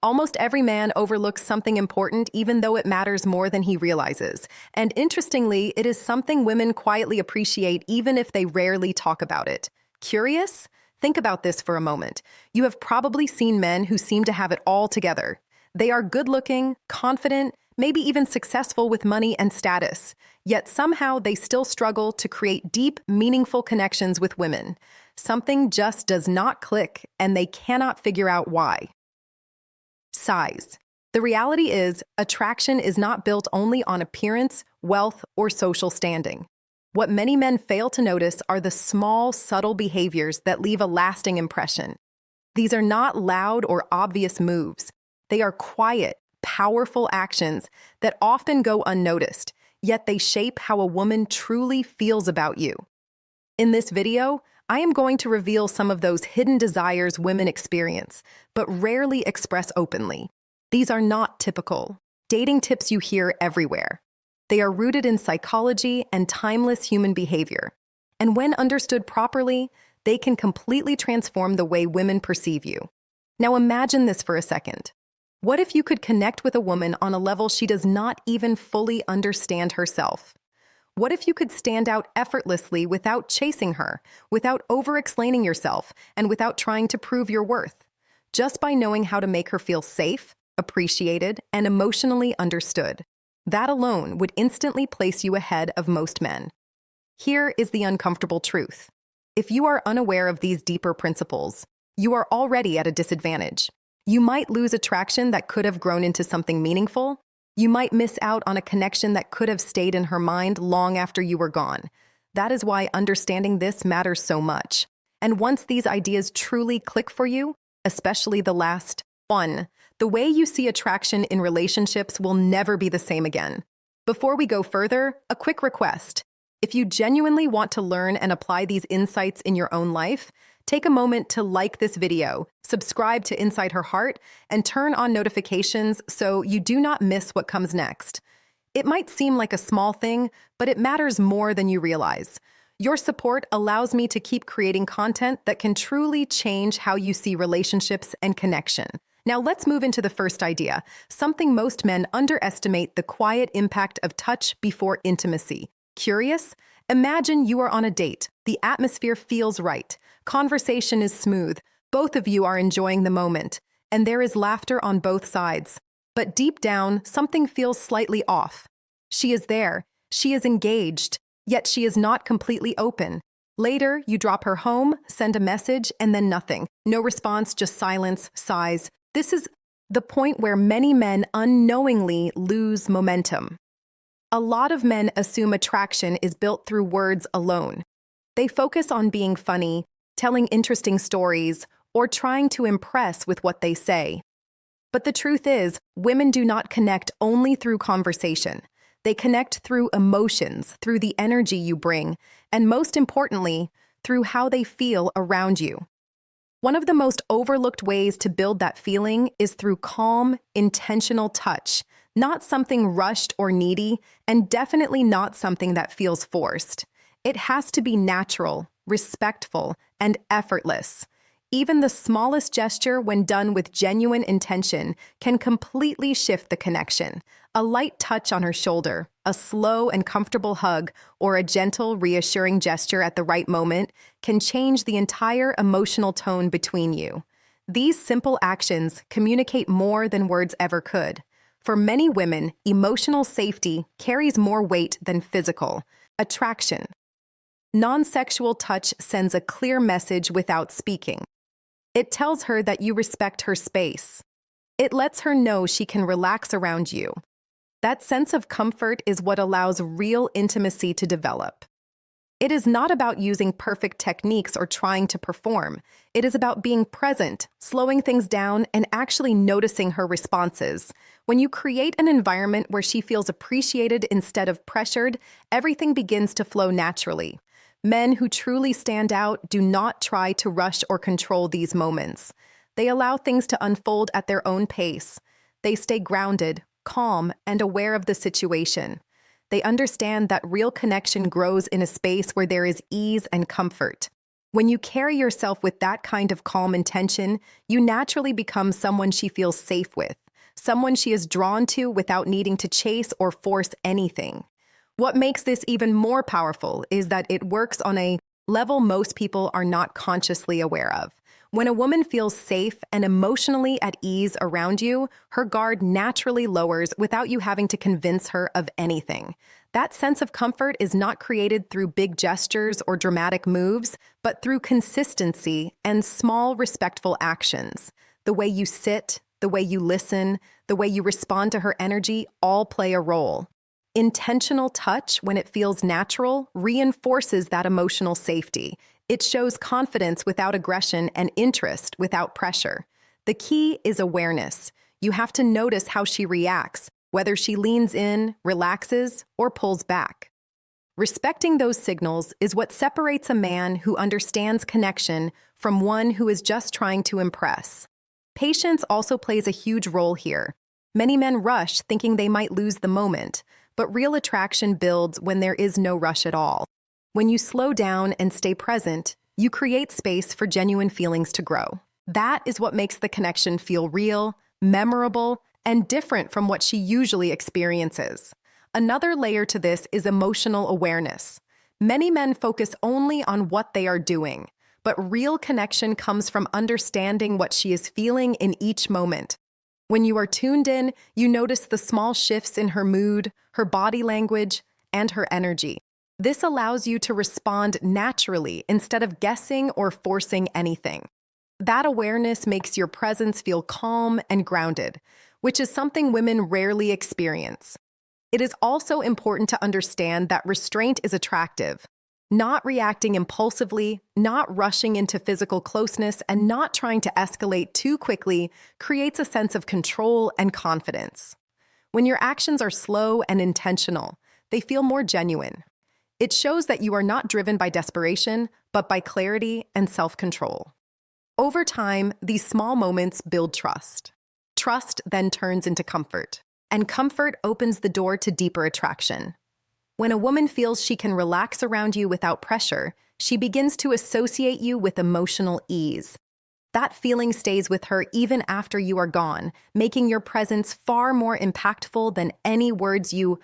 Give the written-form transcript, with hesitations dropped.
Almost every man overlooks something important even though it matters more than he realizes. And interestingly, it is something women quietly appreciate even if they rarely talk about it. Curious? Think about this for a moment. You have probably seen men who seem to have it all together. They are good-looking, confident, maybe even successful with money and status. Yet somehow they still struggle to create deep, meaningful connections with women. Something just does not click, and they cannot figure out why. Size. The reality is, attraction is not built only on appearance, wealth, or social standing. What many men fail to notice are the small, subtle behaviors that leave a lasting impression. These are not loud or obvious moves. They are quiet, powerful actions that often go unnoticed, yet they shape how a woman truly feels about you. In this video, I am going to reveal some of those hidden desires women experience, but rarely express openly. These are not typical dating tips you hear everywhere. They are rooted in psychology and timeless human behavior. And when understood properly, they can completely transform the way women perceive you. Now imagine this for a second. What if you could connect with a woman on a level she does not even fully understand herself? What if you could stand out effortlessly without chasing her, without over-explaining yourself, and without trying to prove your worth? Just by knowing how to make her feel safe, appreciated, and emotionally understood. That alone would instantly place you ahead of most men. Here is the uncomfortable truth. If you are unaware of these deeper principles, you are already at a disadvantage. You might lose attraction that could have grown into something meaningful. You might miss out on a connection that could have stayed in her mind long after you were gone. That is why understanding this matters so much. And once these ideas truly click for you, especially the last one, the way you see attraction in relationships will never be the same again. Before we go further, a quick request. If you genuinely want to learn and apply these insights in your own life, take a moment to like this video, subscribe to Inside Her Heart, and turn on notifications so you do not miss what comes next. It might seem like a small thing, but it matters more than you realize. Your support allows me to keep creating content that can truly change how you see relationships and connection. Now let's move into the first idea, something most men underestimate: the quiet impact of touch before intimacy. Curious? Imagine you are on a date. The atmosphere feels right. Conversation is smooth. Both of you are enjoying the moment, and there is laughter on both sides. But deep down, something feels slightly off. She is there. She is engaged, yet she is not completely open. Later, you drop her home, send a message, and then nothing. No response, just silence, sighs. This is the point where many men unknowingly lose momentum. A lot of men assume attraction is built through words alone. They focus on being funny, telling interesting stories, or trying to impress with what they say. But the truth is, women do not connect only through conversation. They connect through emotions, through the energy you bring, and most importantly, through how they feel around you. One of the most overlooked ways to build that feeling is through calm, intentional touch, not something rushed or needy, and definitely not something that feels forced. It has to be natural, respectful, and effortless. Even the smallest gesture, when done with genuine intention, can completely shift the connection. A light touch on her shoulder, a slow and comfortable hug, or a gentle, reassuring gesture at the right moment can change the entire emotional tone between you. These simple actions communicate more than words ever could. For many women, emotional safety carries more weight than physical attraction. Non-sexual touch sends a clear message without speaking. It tells her that you respect her space. It lets her know she can relax around you. That sense of comfort is what allows real intimacy to develop. It is not about using perfect techniques or trying to perform. It is about being present, slowing things down, and actually noticing her responses. When you create an environment where she feels appreciated instead of pressured, everything begins to flow naturally. Men who truly stand out do not try to rush or control these moments. They allow things to unfold at their own pace. They stay grounded, calm, and aware of the situation. They understand that real connection grows in a space where there is ease and comfort. When you carry yourself with that kind of calm intention, you naturally become someone she feels safe with, someone she is drawn to without needing to chase or force anything. What makes this even more powerful is that it works on a level most people are not consciously aware of. When a woman feels safe and emotionally at ease around you, her guard naturally lowers without you having to convince her of anything. That sense of comfort is not created through big gestures or dramatic moves, but through consistency and small, respectful actions. The way you sit, the way you listen, the way you respond to her energy all play a role. Intentional touch, when it feels natural, reinforces that emotional safety. It shows confidence without aggression and interest without pressure. The key is awareness. You have to notice how she reacts, whether she leans in, relaxes, or pulls back. Respecting those signals is what separates a man who understands connection from one who is just trying to impress. Patience also plays a huge role here. Many men rush thinking they might lose the moment, but real attraction builds when there is no rush at all. When you slow down and stay present, you create space for genuine feelings to grow. That is what makes the connection feel real, memorable, and different from what she usually experiences. Another layer to this is emotional awareness. Many men focus only on what they are doing, but real connection comes from understanding what she is feeling in each moment. When you are tuned in, you notice the small shifts in her mood, her body language, and her energy. This allows you to respond naturally instead of guessing or forcing anything. That awareness makes your presence feel calm and grounded, which is something women rarely experience. It is also important to understand that restraint is attractive. Not reacting impulsively, not rushing into physical closeness, and not trying to escalate too quickly creates a sense of control and confidence. When your actions are slow and intentional, they feel more genuine. It shows that you are not driven by desperation, but by clarity and self-control. Over time, these small moments build trust. Trust then turns into comfort, and comfort opens the door to deeper attraction. When a woman feels she can relax around you without pressure, she begins to associate you with emotional ease. That feeling stays with her even after you are gone, making your presence far more impactful than any words you